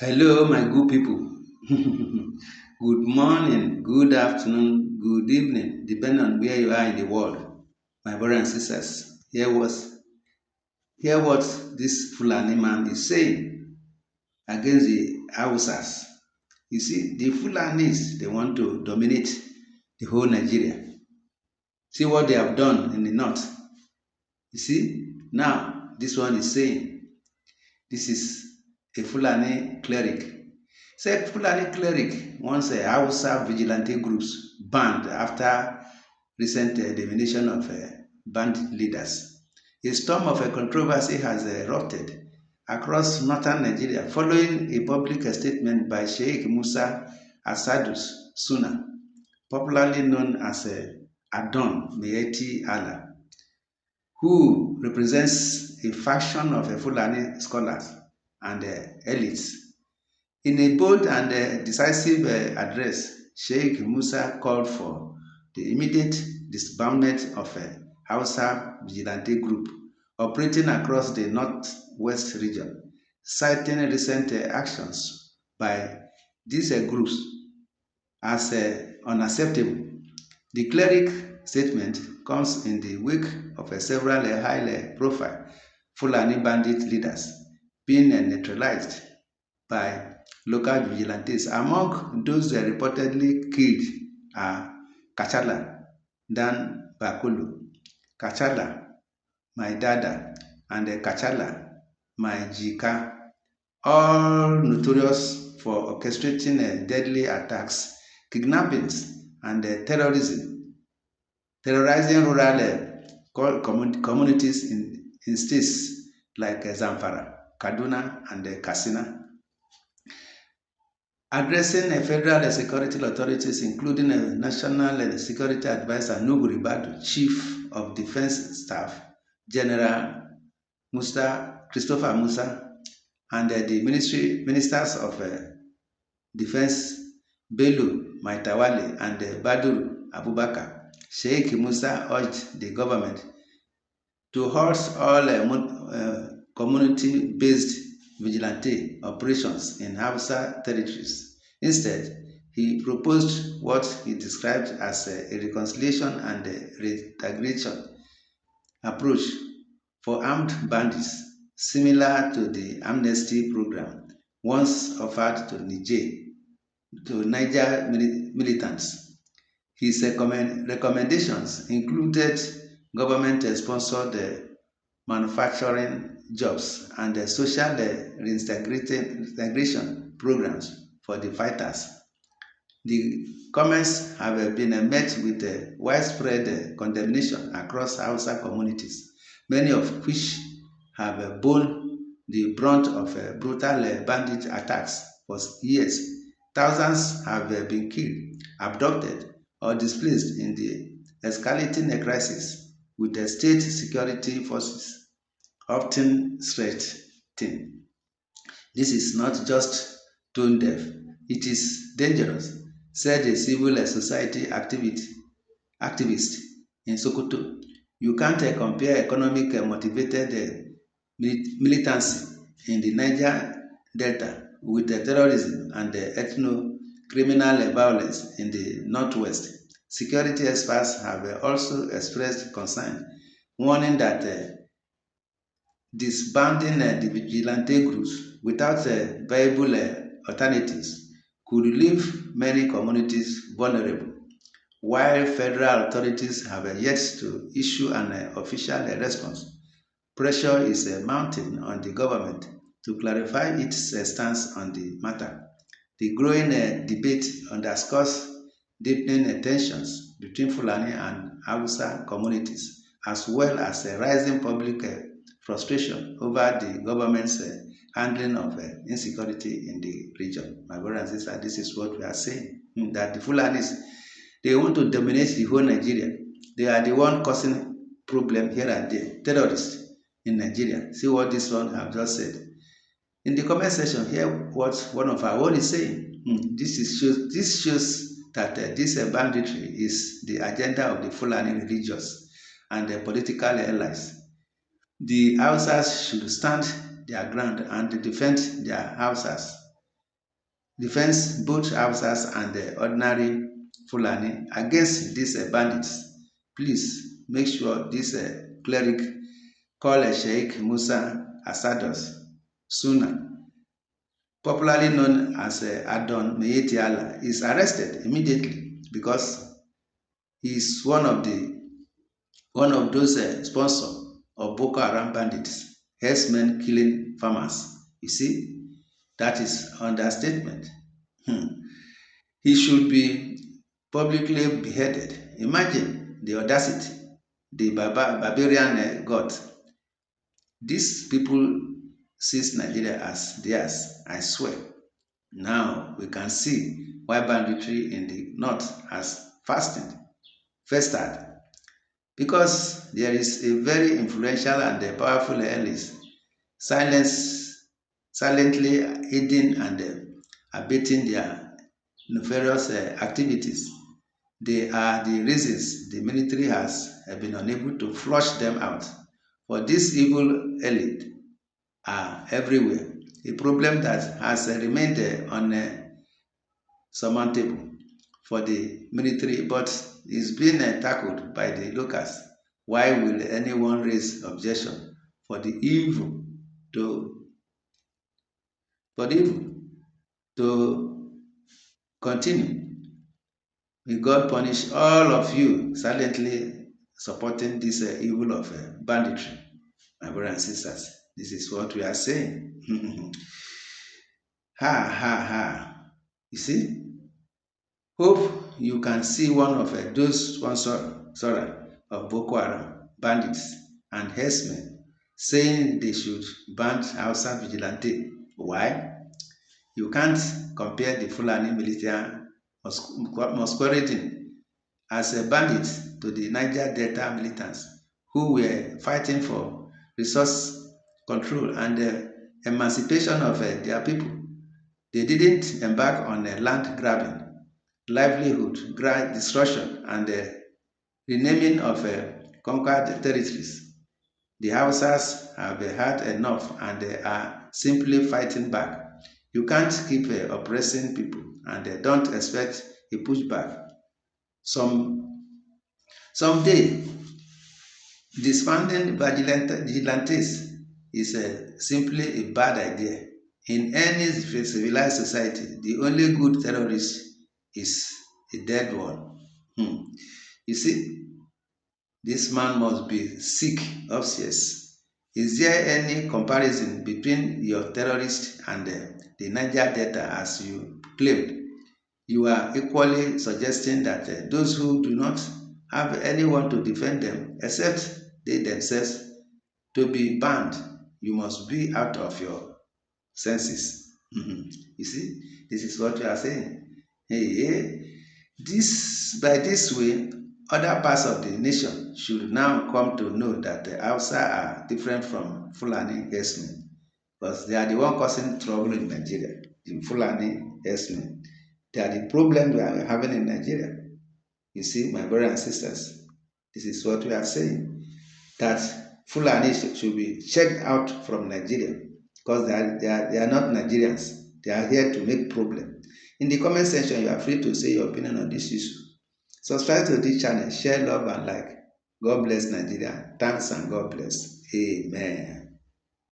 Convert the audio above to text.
Hello, my good people. Good morning, good afternoon, good evening, depending on where you are in the world. My brothers and sisters, hear what this Fulani man is saying against the Hausas. You see, the Fulanis, they want to dominate the whole Nigeria. See what they have done in the north. You see, now this one is saying this is a Fulani cleric. Said Fulani cleric wants a Hausa vigilante groups banned after recent elimination of band leaders. A storm of controversy has erupted across northern Nigeria following a public statement by Sheikh Musa Asadus Sunnah, popularly known as Adon Miyetti Allah, who represents a faction of Fulani scholars and elites. In a bold and decisive address, Sheikh Musa called for the immediate disbandment of a Hausa vigilante group operating across the northwest region, citing recent actions by these groups as unacceptable. The cleric statement comes in the wake of several high-profile Fulani bandit leaders being neutralized by local vigilantes. Among those reportedly killed are Kachala, Dan Bakulu, Kachala, my dada, and Kachala, my jika, all notorious for orchestrating deadly attacks, kidnappings, and terrorizing rural communities in states like Zamfara, Kaduna, and Katsina. Addressing federal security authorities, including National Security Advisor Nuhu Ribadu, Chief of Defense Staff General Christopher Musa, and the Ministers of Defense Bello Maitawale and Badur Abubakar, Sheikh Musa urged the government to halt all community-based vigilante operations in Hausa territories. Instead, he proposed what he described as a reconciliation and reintegration approach for armed bandits, similar to the amnesty program once offered to Niger militants. His recommendations included government-sponsored manufacturing jobs and social reintegration programs for the fighters. The comments have been met with widespread condemnation across Hausa communities, many of which have borne the brunt of brutal bandit attacks for years. Thousands have been killed, abducted, or displaced in the escalating crisis, with the state security forces often threatened. This is not just tone deaf, it is dangerous, said a civil society activist in Sokoto. You can't compare economic motivated militancy in the Niger Delta with terrorism and ethno criminal violence in the Northwest. Security experts have also expressed concern, warning that disbanding the vigilante groups without viable alternatives could leave many communities vulnerable. While federal authorities have yet to issue an official response, pressure is mounting on the government to clarify its stance on the matter. The growing debate underscores deepening tensions between Fulani and Hausa communities, as well as a rising public frustration over the government's handling of insecurity in the region. My brothers and sisters, this is what we are saying, that the Fulanis, they want to dominate the whole Nigeria. They are the one causing problem here and there, terrorists in Nigeria. See what this one have just said. In the comment section, hear what one of our own is saying. This shows that this banditry is the agenda of the Fulani religious and the political allies. The Hausas should stand their ground and defend their houses. defends both Hausas and the ordinary Fulani against these bandits. Please make sure this cleric called Sheikh Musa Asados Sunnah, popularly known as Adon Miyetti Allah, is arrested immediately because he is one of those sponsors of Boko Haram bandits, herdsmen killing farmers. You see, that is understatement. He should be publicly beheaded. Imagine the audacity, the barbarian got. These people sees Nigeria as theirs, I swear. Now we can see why banditry in the north has festered. Because there is a very influential and powerful elite silently aiding and abating their nefarious activities. They are the reasons the military has been unable to flush them out. For this evil elite are everywhere, a problem that has remained unsurmountable for the military, but is being tackled by the locals. Why will anyone raise objection for the evil to for the evil to continue? May God punish all of you silently supporting this evil of banditry, my brothers and sisters. This is what we are saying. Ha ha ha. You see? Hope you can see one of those sponsors of Boko Haram bandits and herdsmen saying they should ban Hausanvigilante. Why? You can't compare the Fulani military masquerading as a bandit to the Niger Delta militants who were fighting for resource control and the emancipation of their people. They didn't embark on land grabbing, livelihood destruction, and the renaming of conquered territories. The Hausas have had enough and they are simply fighting back. You can't keep oppressing people and don't expect a pushback. Someday, disbanding vigilantes is simply a bad idea. In any civilized society, the only good terrorist is a dead one. You see, this man must be sick, obsessed. Is there any comparison between your terrorist and the Niger Delta as you claimed? You are equally suggesting that those who do not have anyone to defend them except they themselves to be banned. You must be out of your senses. You see, this is what you are saying. Hey, by this way, other parts of the nation should now come to know that the Hausa are different from Fulani herdsmen, because they are the one causing trouble in Nigeria. The Fulani herdsmen, they are the problem we are having in Nigeria. You see, my brothers and sisters, this is what we are saying, that Fulani should be checked out from Nigeria because they are not Nigerians. They are here to make problem. In the comment section, you are free to say your opinion on this issue. Subscribe to this channel, share, love, and like. God bless Nigeria. Thanks and God bless. Amen.